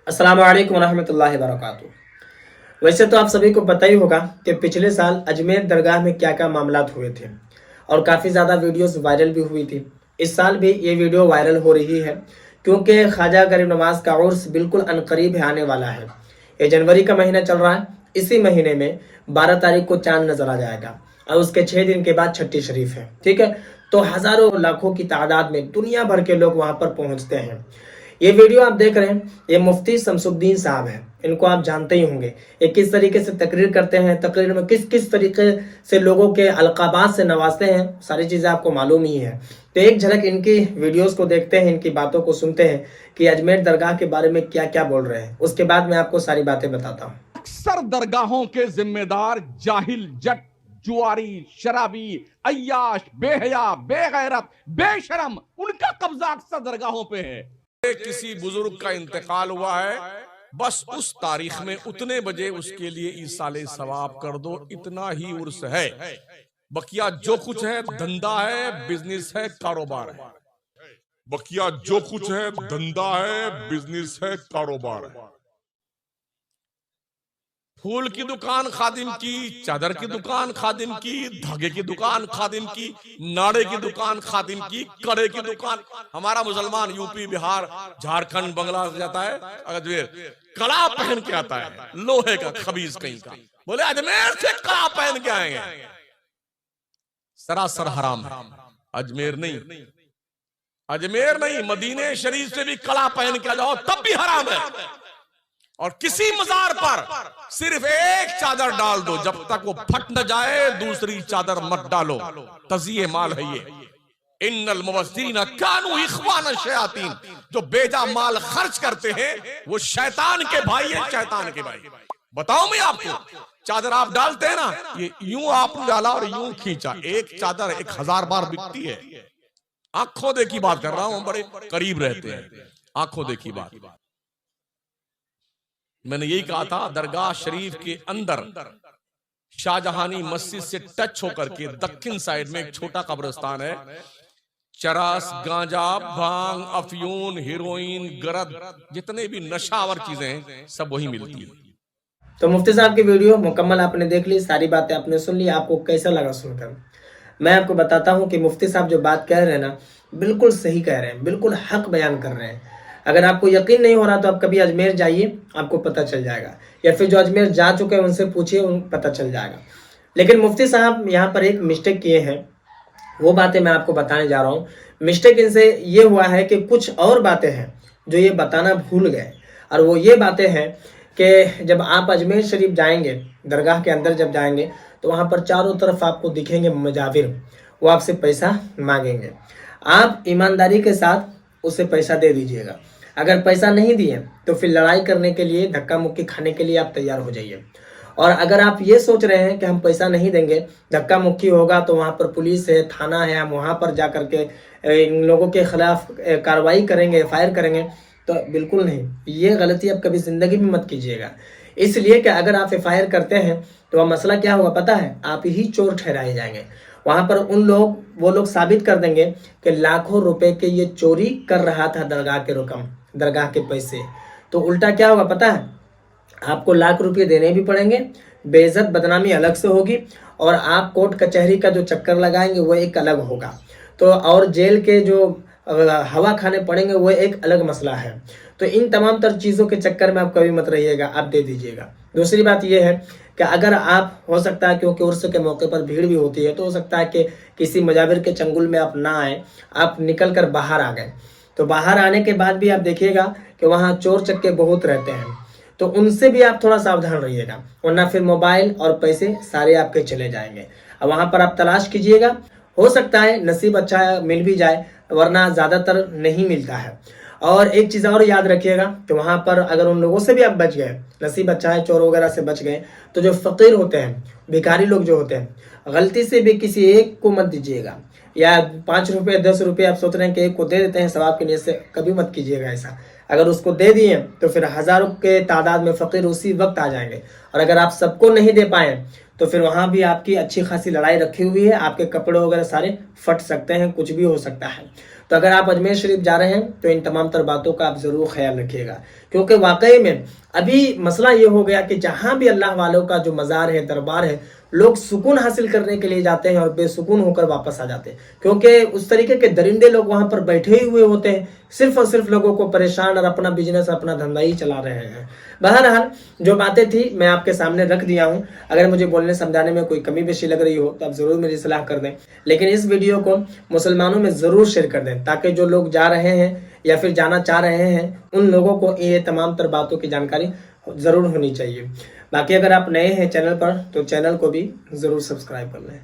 अस्सलाम वालेकुम रहमतुल्लाहि व बरकातुहू। वैसे तो आप सभी को पता ही होगा कि पिछले साल अजमेर दरगाह में क्या क्या मामलात हुए थे और काफ़ी ज़्यादा वीडियोस वायरल भी हुई थी। इस साल भी ये वीडियो वायरल हो रही है क्योंकि ख्वाजा गरीब नवाज का उर्स बिल्कुल अनकरीब है, आने वाला है। ये जनवरी का महीना चल रहा है। इसी महीने में 12 तारीख को चांद नजर आ जाएगा और उसके 6 दिन के बाद छठी शरीफ है। ठीक है, तो हज़ारों लाखों की तादाद में दुनिया भर के लोग वहाँ पर पहुँचते हैं। ये वीडियो आप देख रहे हैं, ये मुफ्ती शमसुद्दीन साहब हैं। इनको आप जानते ही होंगे। ये किस तरीके से तकरीर करते हैं, तकरीर में किस किस तरीके से लोगों के अलकाबात से नवाजते हैं, सारी चीज़ें आपको मालूम ही है। तो एक झलक इनकी वीडियोस को देखते हैं, इनकी बातों को सुनते हैं कि अजमेर दरगाह के बारे में क्या क्या बोल रहे हैं। उसके बाद मैं आपको सारी बातें बताता हूँ। अक्सर दरगाहों के जिम्मेदार जाहिल, जट, जुआरी, शराबी, अय्याश, बेहया, बेगैरत, बेशरम, उनका कब्जा अक्सर दरगाहों पे है। किसी बुजुर्ग का इंतकाल हुआ है, बस उस तारीख में उतने बजे उसके लिए ईसाले सवाब कर दो, इतना ही उर्स है। बकिया जो कुछ है धंधा है, बिजनेस है, कारोबार है। बकिया जो कुछ है धंधा है, बिजनेस है, कारोबार है। फूल की दुकान खादिम की, चादर की दुकान खादिम की, धागे की दुकान खादिम की, नाड़े की दुकान खादिम की, कड़े की दुकान। हमारा मुसलमान यूपी, बिहार, झारखंड, बांग्लादेश जाता है, अजमेर कड़ा पहन के आता है, लोहे का खबीज कहीं का। बोले अजमेर से कड़ा पहन के आएंगे, सरासर हराम है। अजमेर नहीं, अजमेर नहीं, मदीने शरीफ से भी कड़ा पहन के आ जाओ तब भी हराम है। और किसी मजार पर सिर्फ एक चादर डाल दो, जब तक वो फट न जाए दूसरी चादर मत डालो। तज़िये माल है ये। इन्नल मुबस्सिरीन कानू इख्वान शयातीन, जो बेजा माल खर्च करते हैं वो शैतान के भाई है, शैतान के भाई। बताओ मैं आपको, चादर आप डालते हैं ना, ये यूं आपने डाला और यूं खींचा, एक चादर 1000 बार बिकती है। आंखों देखी बात कर रहा हूं, बड़े करीब रहते हैं, आंखों देखी बात। मैंने यही कहा था, दरगाह शरीफ के अंदर शाहजहानी मस्जिद से टच होकर के दक्षिण साइड में एक छोटा कब्रिस्तान है। चरस, गांजा, भांग, अफयून, हीरोइन, गरद, जितने भी नशावर चीजें हैं सब वही मिलती है। तो मुफ्ती साहब की वीडियो मुकम्मल आपने देख ली, सारी बातें आपने सुन ली। आपको कैसा लगा सुनकर? मैं आपको बताता हूँ कि मुफ्ती साहब जो बात कह रहे हैं ना, बिल्कुल सही कह रहे हैं, बिल्कुल हक बयान कर रहे हैं। अगर आपको यकीन नहीं हो रहा तो आप कभी अजमेर जाइए, आपको पता चल जाएगा, या फिर जो अजमेर जा चुके हैं उनसे पूछिए, उनको पता चल जाएगा। लेकिन मुफ्ती साहब यहाँ पर एक मिस्टेक किए हैं, वो बातें मैं आपको बताने जा रहा हूँ। मिस्टेक इनसे ये हुआ है कि कुछ और बातें हैं जो ये बताना भूल गए, और वो ये बातें हैं कि जब आप अजमेर शरीफ जाएंगे, दरगाह के अंदर जब जाएंगे, तो वहाँ पर चारों तरफ आपको दिखेंगे मजाविर, वो आपसे पैसा मांगेंगे। आप ईमानदारी के साथ उसे पैसा दे दीजिएगा। अगर पैसा नहीं दिए तो फिर लड़ाई करने के लिए, धक्का मुक्की खाने के लिए आप तैयार हो जाइए। और अगर आप ये सोच रहे हैं कि हम पैसा नहीं देंगे, धक्का मुक्की होगा, तो वहाँ पर पुलिस है, थाना है, हम वहाँ पर जा कर के इन लोगों के खिलाफ कार्रवाई करेंगे, फायर करेंगे, तो बिल्कुल नहीं। ये गलती आप कभी ज़िंदगी में मत कीजिएगा। इसलिए कि अगर आप FIR करते हैं तो वह मसला क्या होगा पता है? आप ही चोर ठहराए जाएंगे। वहाँ पर वो लोग साबित कर देंगे कि लाखों रुपए के ये चोरी कर रहा था, दरगाह के रकम, दरगाह के पैसे। तो उल्टा क्या होगा पता है? आपको लाख रुपये देने भी पड़ेंगे, बेइज्जत बदनामी अलग से होगी, और आप कोर्ट कचहरी का जो चक्कर लगाएंगे वो एक अलग होगा। तो और जेल के जो हवा खाने पड़ेंगे वो एक अलग मसला है। तो इन तमाम तर चीज़ों के चक्कर में आप कभी मत रहिएगा, आप दे दीजिएगा। दूसरी बात यह है कि अगर आप, हो सकता है क्योंकि उर्स के मौके पर भीड़ भी होती है, तो हो सकता है कि किसी मजाविर के चंगुल में आप ना आए, आप निकल कर बाहर आ गए। तो बाहर आने के बाद भी आप देखिएगा कि वहाँ चोर चक्के बहुत रहते हैं, तो उनसे भी आप थोड़ा सावधान रहिएगा, वरना फिर मोबाइल और पैसे सारे आपके चले जाएंगे। अब वहाँ पर आप तलाश कीजिएगा, हो सकता है नसीब अच्छा मिल भी जाए, वरना ज़्यादातर नहीं मिलता है। और एक चीज़ और याद रखिएगा कि वहाँ पर अगर उन लोगों से भी आप बच गए, नसीब अच्छा है, चोर वगैरह से बच गए, तो जो फ़कीर होते हैं, भिखारी लोग जो होते हैं, गलती से भी किसी एक को मत दीजिएगा। या 5 रुपये 10 रुपये आप सोच रहे हैं कि एक को दे देते हैं सवाब के लिए, से कभी मत कीजिएगा ऐसा। अगर उसको दे दिए तो फिर हज़ारों के तादाद में फ़कीर उसी वक्त आ जाएंगे। और अगर आप सबको नहीं दे पाए तो फिर वहाँ भी आपकी अच्छी खासी लड़ाई रखी हुई है, आपके कपड़े वगैरह सारे फट सकते हैं, कुछ भी हो सकता है। तो अगर आप अजमेर शरीफ जा रहे हैं तो इन तमाम तर बातों का आप ज़रूर ख्याल रखिएगा, क्योंकि वाकई में अभी मसला ये हो गया कि जहाँ भी अल्लाह वालों का जो मज़ार है, दरबार है, लोग सुकून हासिल करने के लिए जाते हैं और बेसुकून होकर वापस आ जाते हैं, क्योंकि उस तरीके के दरिंदे लोग वहाँ पर बैठे ही हुए होते हैं, सिर्फ और सिर्फ लोगों को परेशान और अपना बिजनेस, अपना धंधा ही चला रहे हैं। बहरहाल जो बातें थी मैं आपके सामने रख दिया हूँ। अगर मुझे बोलने समझाने में कोई कमी पेशी लग रही हो तो आप ज़रूर मेरी सलाह कर दें, लेकिन इस वीडियो को मुसलमानों में ज़रूर शेयर कर दें, ताकि जो लोग जा रहे हैं या फिर जाना चाह रहे हैं उन लोगों को ये तमाम तर बातों की जानकारी ज़रूर होनी चाहिए। बाकी अगर आप नए हैं चैनल पर तो चैनल को भी ज़रूर सब्सक्राइब कर लें।